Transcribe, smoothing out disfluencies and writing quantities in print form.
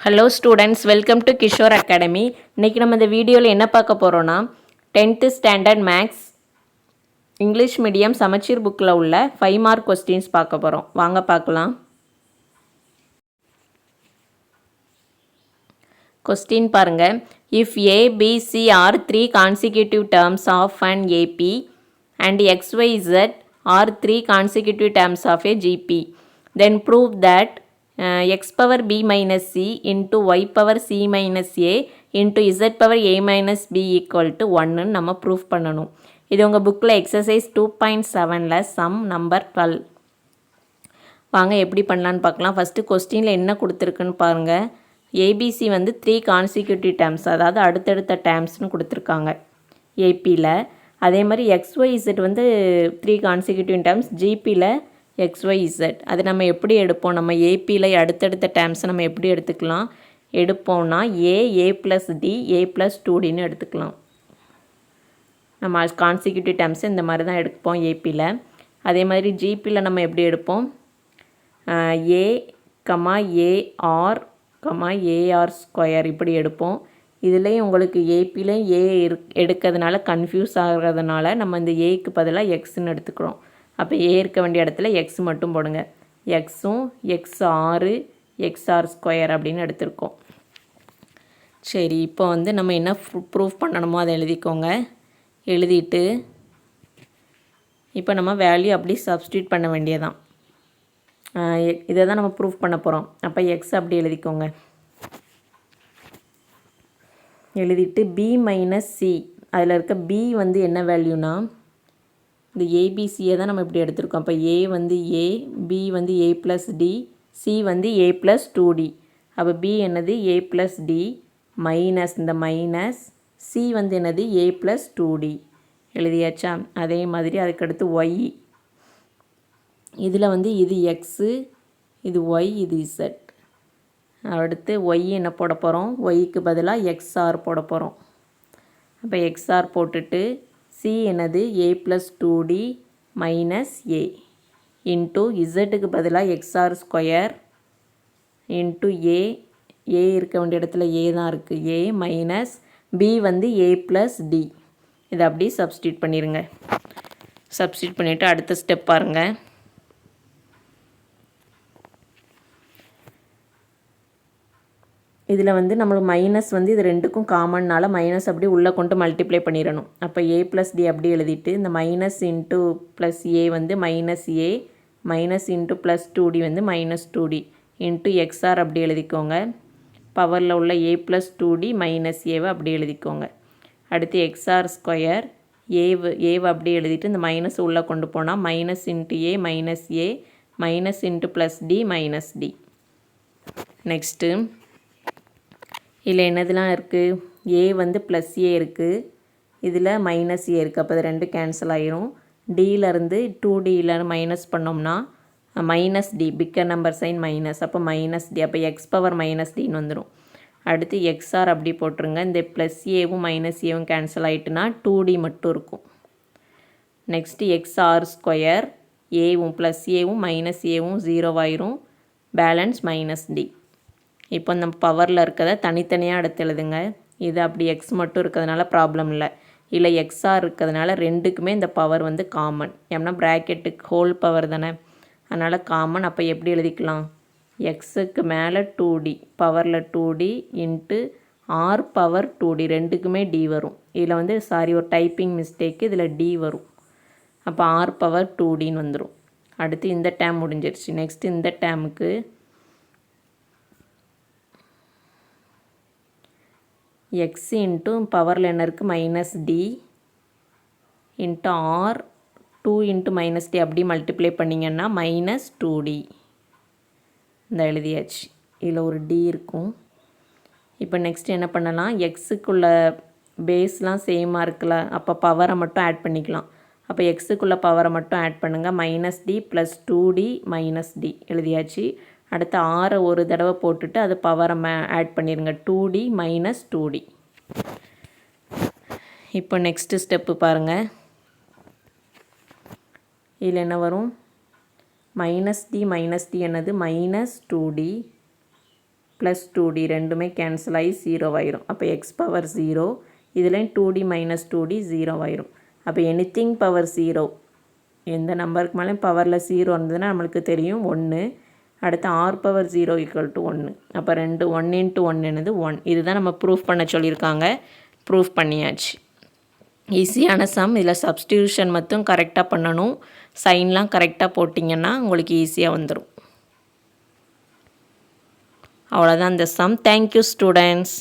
Hello students, welcome to Kishore academy. இன்றைக்கி நம்ம இந்த வீடியோவில் என்ன பார்க்க போகிறோன்னா 10th standard maths English medium சமச்சீர் புக்கில் உள்ள 5 மார்க் கொஸ்டின்ஸ் பார்க்க போகிறோம். வாங்க பார்க்கலாம். கொஸ்டின் பாருங்கள். If a b c are 3 consecutive terms of an AP and XYZ are 3 consecutive terms of a GP, then prove that x power b minus c into y power c minus a into z power a minus b equal to 1 நம்ம proof பண்ணணும். இது உங்கள் புக்கில் exercise 2.7ல் sum number 12. வாங்க எப்படி பண்ணலான்னு பார்க்கலாம். First கொஸ்டினில் என்ன கொடுத்துருக்குன்னு பாருங்கள். ஏபிசி வந்து 3 கான்சிக்யூட்டிவ் டேர்ம்ஸ், அதாவது அடுத்தடுத்த டேர்ம்ஸ்னு கொடுத்துருக்காங்க ஏபியில். அதே மாதிரி XYZ வந்து 3 கான்சிக்யூட்டிவ் டேர்ம்ஸ், ஜிபியில் XYZ. அது நம்ம எப்படி எடுப்போம்? நம்ம ஏபியில் அடுத்தடுத்த டேர்ம்ஸை நம்ம எப்படி எடுப்போம்னா ஏ ப்ளஸ் டி ஏ ப்ளஸ் 2டின்னு எடுத்துக்கலாம். நம்ம கான்சிக்யூட்டிவ் டேர்ம்ஸை இந்த மாதிரி தான் எடுப்போம் ஏபியில். அதே மாதிரி ஜிபியில் நம்ம எப்படி எடுப்போம்? A comma a r comma a r square இப்படி எடுப்போம். இதுலேயும் உங்களுக்கு ஏபியில் ஏ எடுக்கிறதுனால கன்ஃபியூஸ் ஆகிறதுனால நம்ம இந்த ஏக்கு பதிலாக எக்ஸ்ன்னு எடுத்துக்கிறோம். அப்போ ஏ இருக்க வேண்டிய இடத்துல எக்ஸ் மட்டும் போடுங்க. எக்ஸும் எக்ஸ்ஆர் ஸ்கொயர் அப்படின்னு எடுத்திருக்கோம். சரி, இப்போ வந்து நம்ம என்ன ப்ரூஃப் பண்ணணுமோ அதை எழுதிக்கோங்க. எழுதிட்டு இப்போ நம்ம வேல்யூ அப்படி சப்ஸ்டியூட் பண்ண வேண்டியதான். இதை தான் நம்ம ப்ரூஃப் பண்ண போகிறோம். அப்போ எக்ஸ் அப்படி எழுதிக்கோங்க. எழுதிட்டு பி மைனஸ் சி, அதில் இருக்க பி வந்து என்ன வேல்யூனா இந்த ஏபிசியை தான் நம்ம இப்படி எடுத்திருக்கோம். அப்போ ஏ வந்து ஏ, பி வந்து ஏ ப்ளஸ் டி, சி வந்து ஏ ப்ளஸ் 2D. அப்போ பி என்னது ஏ ப்ளஸ் டி மைனஸ் இந்த மைனஸ், சி வந்து என்னது ஏ ப்ளஸ் 2D எழுதியாச்சா? அதே மாதிரி அதுக்கடுத்து ஒய், இதில் வந்து இது எக்ஸு, இது ஒய், இது இசட். அடுத்து ஒய் என்ன போட போகிறோம்? ஒய்க்கு பதிலாக எக்ஸ்ஆர் போட போகிறோம். அப்போ எக்ஸ்ஆர் போட்டுட்டு சி என்னது ஏ plus 2D minus A into இசட்டுக்கு பதிலாக எக்ஸ்ஆர் ஸ்கொயர் இன்ட்டு ஏ இருக்க வேண்டிய இடத்துல ஏ தான் இருக்குது, ஏ மைனஸ் பி வந்து ஏ ப்ளஸ் டி. இதை அப்படியே சப்ஸ்டியூட் பண்ணிடுங்க. சப்ஸ்டியூட் பண்ணிவிட்டு அடுத்த ஸ்டெப் பாருங்கள். இதில் வந்து நம்மளுக்கு மைனஸ் வந்து இது ரெண்டுக்கும் காமன்னால் மைனஸ் அப்படி உள்ளே கொண்டு மல்டிப்ளை பண்ணிடணும். அப்போ ஏ ப்ளஸ் டி அப்படி எழுதிட்டு இந்த மைனஸ் இன்ட்டு ப்ளஸ் ஏ வந்து மைனஸ் ஏ, மைனஸ் இன்ட்டு ப்ளஸ் 2D வந்து மைனஸ் 2D இன்ட்டு எக்ஸ்ஆர் அப்படி எழுதிக்கோங்க. பவரில் உள்ள ஏ ப்ளஸ் 2D மைனஸ் ஏவை அப்படி எழுதிக்கோங்க. அடுத்து எக்ஸ்ஆர் ஸ்கொயர் ஏவை அப்படி எழுதிட்டு இந்த மைனஸ் உள்ளே கொண்டு போனால் minus into a minus into plus d minus d. Next இதில் என்னதுலாம் இருக்குது? ஏ வந்து ப்ளஸ் ஏ இருக்குது, இதில் மைனஸ் ஏ இருக்குது. அப்போ அது ரெண்டு கேன்சல் ஆகிரும். டியிலேருந்து 2Dயில் மைனஸ் பண்ணோம்னா minus d, bigger number sign minus, அப்போ மைனஸ் டி. அப்போ எக்ஸ் பவர் மைனஸ் டின்னு வந்துடும். அடுத்து எக்ஸ்ஆர் அப்படி போட்டுருங்க. இந்த ப்ளஸ் ஏவும் மைனஸ் ஏவும் கேன்சல் ஆகிட்டுனா 2D மட்டும் இருக்கும். நெக்ஸ்ட்டு எக்ஸ்ஆர் ஸ்கொயர், ஏவும் ப்ளஸ் ஏவும் மைனஸ் ஏவும் 0 ஆயிரும், பேலன்ஸ் மைனஸ் டி. இப்போ நம்ம பவரில் இருக்கிறத தனித்தனியாக எடுத்து எழுதுங்க. இது அப்படி எக்ஸ் மட்டும் இருக்கிறதுனால ப்ராப்ளம் இல்லை எக்ஸாக இருக்கிறதுனால ரெண்டுக்குமே இந்த பவர் வந்து காமன். ஏன்னா ப்ராக்கெட்டுக்கு ஹோல் பவர் தானே, அதனால் காமன். அப்போ எப்படி எழுதிக்கலாம்? எக்ஸுக்கு மேலே 2D, பவரில் 2D into R power 2D, ரெண்டுக்குமே டி வரும். இதில் வந்து ஒரு டைப்பிங் மிஸ்டேக்கு, இதில் டி வரும். அப்போ ஆர் பவர் 2Dன்னு வந்துடும். அடுத்து இந்த டேம் முடிஞ்சிருச்சு. நெக்ஸ்ட்டு இந்த டேமுக்கு எக்ஸ் இன்ட்டு பவரில் என்ன இருக்குது minus d into r 2 into minus d அப்படி மல்டிப்ளை பண்ணிங்கன்னா மைனஸ் 2D. இந்த எழுதியாச்சு. இதில் ஒரு டி இருக்கும். இப்போ நெக்ஸ்ட் என்ன பண்ணலாம்? எக்ஸுக்குள்ள பேஸ்லாம் சேமாக இருக்குல்ல, அப்போ பவரை மட்டும் ஆட் பண்ணிக்கலாம். அப்போ எக்ஸுக்குள்ளே பவரை மட்டும் ஆட் பண்ணுங்கள். Minus d plus 2D minus d எழுதியாச்சு. அடுத்து ஆரை ஒரு தடவை போட்டுட்டு அது பவரை ஆட் பண்ணிடுங்க. 2D minus 2D. இப்போ நெக்ஸ்ட்டு ஸ்டெப்பு பாருங்கள். இதில் என்ன வரும்? மைனஸ் டி என்னது மைனஸ் 2D ப்ளஸ் 2d ரெண்டுமே கேன்சல் ஆகி 0 ஆயிரும். அப்போ எக்ஸ் பவர் 0, இதுலேயும் 2d மைனஸ் 2d 0 ஆயிரும். அப்போ எனிதிங் பவர் 0, எந்த நம்பருக்கு மேலேயும் பவரில் 0 இருந்ததுன்னா நம்மளுக்கு தெரியும் 1. அடுத்து r பவர் 0 ஈக்குவல் டு 1. அப்போ 1 இன்ட்டு 1 என்னது 1. இதுதான் நம்ம ப்ரூஃப் பண்ண சொல்லியிருக்காங்க. ப்ரூஃப் பண்ணியாச்சு. ஈஸியான சம். இதில் சப்ஸ்டியூஷன் மட்டும் கரெக்டாக பண்ணணும். சைன்லாம் கரெக்டாக போட்டிங்கன்னா உங்களுக்கு ஈஸியாக வந்துடும். அவ்வளோதான் இந்த சம். Thank you students.